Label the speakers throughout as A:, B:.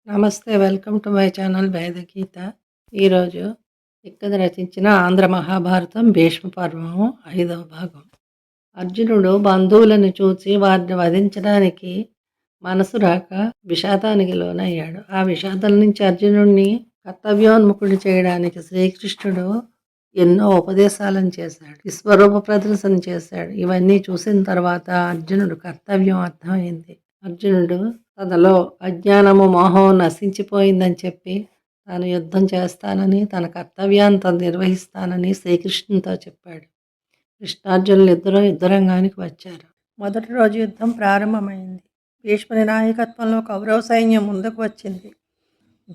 A: నమస్తే. Welcome to my channel Vedageetha. ఈరోజు తిక్కన రచించిన ఆంధ్ర మహాభారతం భీష్మ పర్వము 5వ భాగం. అర్జునుడు బంధువులను చూసి వారిని వధించడానికి మనసు రాక విషాదానికి లోనయ్యాడు. ఆ విషాదం నుంచి అర్జునుడిని కర్తవ్యోన్ముఖుడు చేయడానికి శ్రీకృష్ణుడు ఎన్నో ఉపదేశాలను చేశాడు. విశ్వరూప ప్రదర్శన చేశాడు. ఇవన్నీ చూసిన తర్వాత అర్జునుడు కర్తవ్యం అర్థమైంది. అర్జునుడు తనలో అజ్ఞానము మోహం నశించిపోయిందని చెప్పి తాను యుద్ధం చేస్తానని, తన కర్తవ్యాన్ని తను నిర్వహిస్తానని శ్రీకృష్ణునితో చెప్పాడు. కృష్ణార్జునులు ఇద్దరు యుద్ధరంగానికి వచ్చారు. మొదటి రోజు యుద్ధం ప్రారంభమైంది. భీష్ముని నాయకత్వంలో కౌరవ సైన్యం ముందుకు వచ్చింది.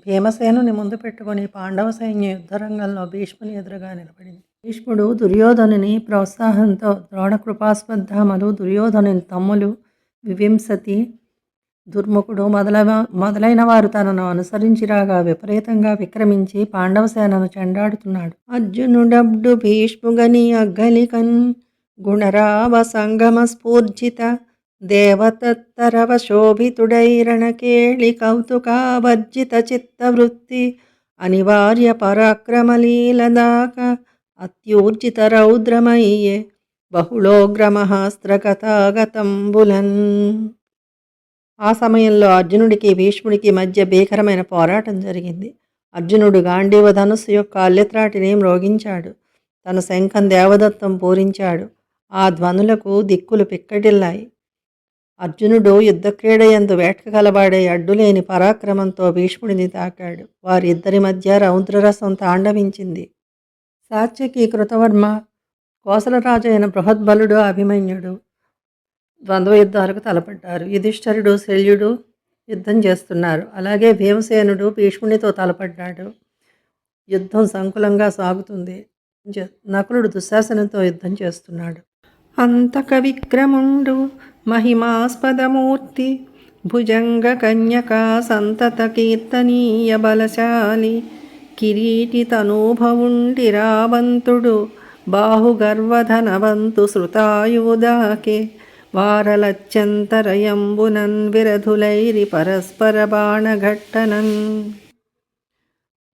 A: భీమసేనుని ముందు పెట్టుకుని పాండవ సైన్యం యుద్ధరంగంలో భీష్ముని ఎదురుగా నిలబడింది. భీష్ముడు దుర్యోధనుని ప్రోత్సాహంతో ద్రోణకృపాస్పర్ధామలు, దుర్యోధనుని తమ్ములు వివింసతి, దుర్ముఖుడు మొదలైన వారు తనను అనుసరించి రాగా విపరీతంగా విక్రమించి పాండవ సేనను చెండాడుతున్నాడు. అర్జునుడబ్డు భీష్ముగని అగ్గలికన్ గుణరావ సంగమ స్ఫూర్జిత దేవతత్తరవ శోభితుడైరణకేళి కౌతుకావర్జిత చిత్తవృత్తి అనివార్య పరాక్రమలీలదాక అత్యూర్జిత రౌద్రమయ్యే బహుళోగ్రమహాస్త్రగతాగతంబులన్. ఆ సమయంలో అర్జునుడికి భీష్ముడికి మధ్య భీకరమైన పోరాటం జరిగింది. అర్జునుడు గాంధీవ ధనుస్సు యొక్క అల్లెత్రాటిని మ్రోగించాడు. తన శంఖం దేవదత్తం పూరించాడు. ఆ ధ్వనులకు దిక్కులు పిక్కటిల్లాయి. అర్జునుడు యుద్ధక్రీడయందు వేట్క కలవాడే అడ్డులేని పరాక్రమంతో భీష్ముడిని తాకాడు. వారిద్దరి మధ్య రౌద్రరసం తాండవించింది. సాత్యకి కృతవర్మ, కోసలరాజు అయిన బృహద్బలుడు అభిమన్యుడు ద్వంద్వ యుద్ధాలకు తలపడ్డారు. యుధిష్ఠరుడు శల్యుడు యుద్ధం చేస్తున్నారు. అలాగే భీమసేనుడు భీష్మునితో తలపడ్డాడు. యుద్ధం సంకులంగా సాగుతుంది. నకులుడు దుశ్శాసనంతో యుద్ధం చేస్తున్నాడు. అంతక విక్రముండు మహిమాస్పదమూర్తి భుజంగ కన్యకా సంతత కీర్తనీయ బలశాలి కిరీటి తనూభవుండి రావంతుడు బాహుగర్వధనవంతు శృతాయుదాకే వారలత్యంతరయంబునన్ విరధులైరి పరస్పర బాణఘట్టనన్.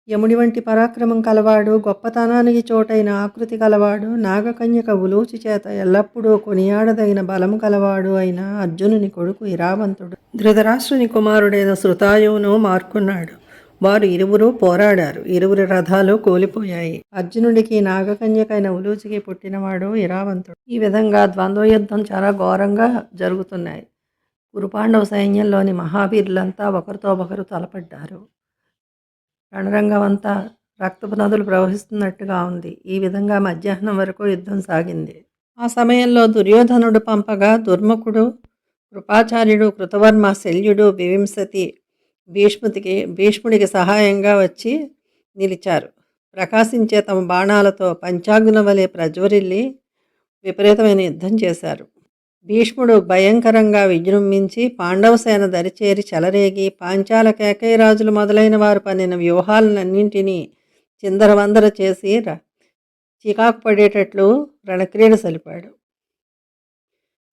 A: యముడి వంటి పరాక్రమం కలవాడు, గొప్పతనానికి చోటైన ఆకృతి కలవాడు, నాగకన్యక ఉలూచి చేత ఎల్లప్పుడూ కొనియాడదగిన బలము కలవాడు అయిన అర్జునుని కొడుకు ఇరావంతుడు ధృతరాష్ట్రుని కుమారుడైన శృతాయువును మార్కున్నాడు. వారు ఇరువురు పోరాడారు. ఇరువురి రథాలు కూలిపోయాయి. అర్జునుడికి నాగకన్యకైన ఉలూచికి పుట్టినవాడు ఇరావంతుడు. ఈ విధంగా ద్వంద్వ యుద్ధం చాలా ఘోరంగా జరుగుతున్నాయి. కురుపాండవ సైన్యంలోని మహావీరులంతా ఒకరితో ఒకరు తలపడ్డారు. రణరంగం అంతా రక్తపు నదులు ప్రవహిస్తున్నట్టుగా ఉంది. ఈ విధంగా మధ్యాహ్నం వరకు యుద్ధం సాగింది. ఆ సమయంలో దుర్యోధనుడు పంపగా దుర్ముఖుడు, కృపాచార్యుడు, కృతవర్మ, శల్యుడు, వివింసతి భీష్ముడికి సహాయంగా వచ్చి నిలిచారు. ప్రకాశించే తమ బాణాలతో పంచాగ్నుల వలె ప్రజ్వరిల్లి విపరీతమైన యుద్ధం చేశారు. భీష్ముడు భయంకరంగా విజృంభించి పాండవసేన దరిచేరి చెలరేగి పాంచాల కేకయరాజులు మొదలైన వారు పన్నిన వ్యూహాలన్నింటినీ చిందరవందర చేసి చికాకు పడేటట్లు రణక్రీడ సలిపాడు.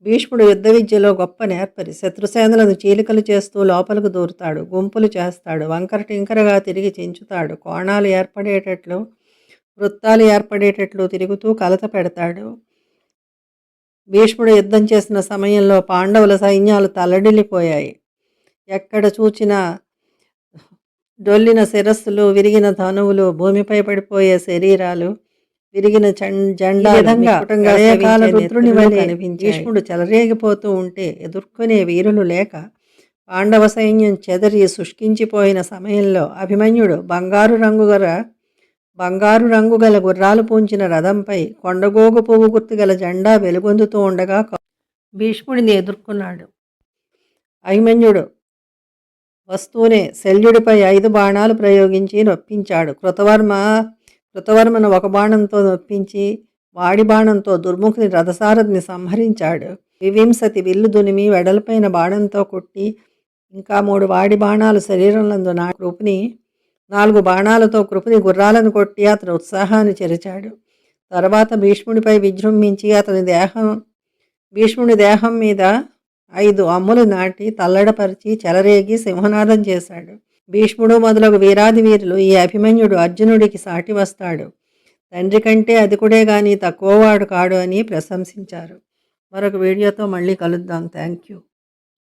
A: భీష్ముడు యుద్ధ విద్యలో గొప్ప నేర్పరి. శత్రుసేనలను చీలికలు చేస్తూ లోపలకు దూరుతాడు. గుంపులు చేస్తాడు. వంకర టింకరగా తిరిగి చెంచుతాడు. కోణాలు ఏర్పడేటట్లు, వృత్తాలు ఏర్పడేటట్లు తిరుగుతూ కలత పెడతాడు. భీష్ముడు యుద్ధం చేసిన సమయంలో పాండవుల సైన్యాలు తల్లడిల్లిపోయాయి. ఎక్కడ చూచినా డొల్లిన శిరస్సులు, విరిగిన ధనువులు, భూమిపై పడిపోయే శరీరాలు, విరిగిన రుద్రుని వలె భీష్ముడు చెలరేగిపోతూ ఉంటే ఎదుర్కొనే వీరులు లేక పాండవ సైన్యం చెదరి శుష్కించిపోయిన సమయంలో అభిమన్యుడు బంగారు రంగు గల గుర్రాలు పూంచిన రథంపై కొండగోగు పువ్వు గుర్తు గల జెండా వెలుగొందుతూ ఉండగా భీష్ముడిని ఎదుర్కొన్నాడు. అభిమన్యుడు వస్తూనే శల్యుడిపై 5 బాణాలు ప్రయోగించి నొప్పించాడు. కృతవర్మను ఒక బాణంతో నొప్పించి వాడి బాణంతో దుర్ముఖుని రథసారథిని సంహరించాడు. వివింసతి విల్లు దునిమి వెడల్పైన బాణంతో కొట్టి ఇంకా 3 వాడి బాణాలు శరీరంలందు కృపుని 4 బాణాలతో కృపుని గుర్రాలను కొట్టి అతని ఉత్సాహాన్ని చెరిచాడు. తర్వాత భీష్ముడిపై విజృంభించి భీష్ముడి దేహం మీద 5 అమ్ములు నాటి తల్లడపరిచి చెలరేగి సింహనాదం చేశాడు. భీష్ముడు మొదలగు వీరాది వీరులు ఈ అభిమన్యుడు అర్జునుడికి సాటి వస్తాడు, తండ్రి కంటే అధికుడే గాని తక్కువవాడు కాడు అని ప్రశంసించారు. మరొక వీడియోతో మళ్ళీ కలుద్దాం. Thank you.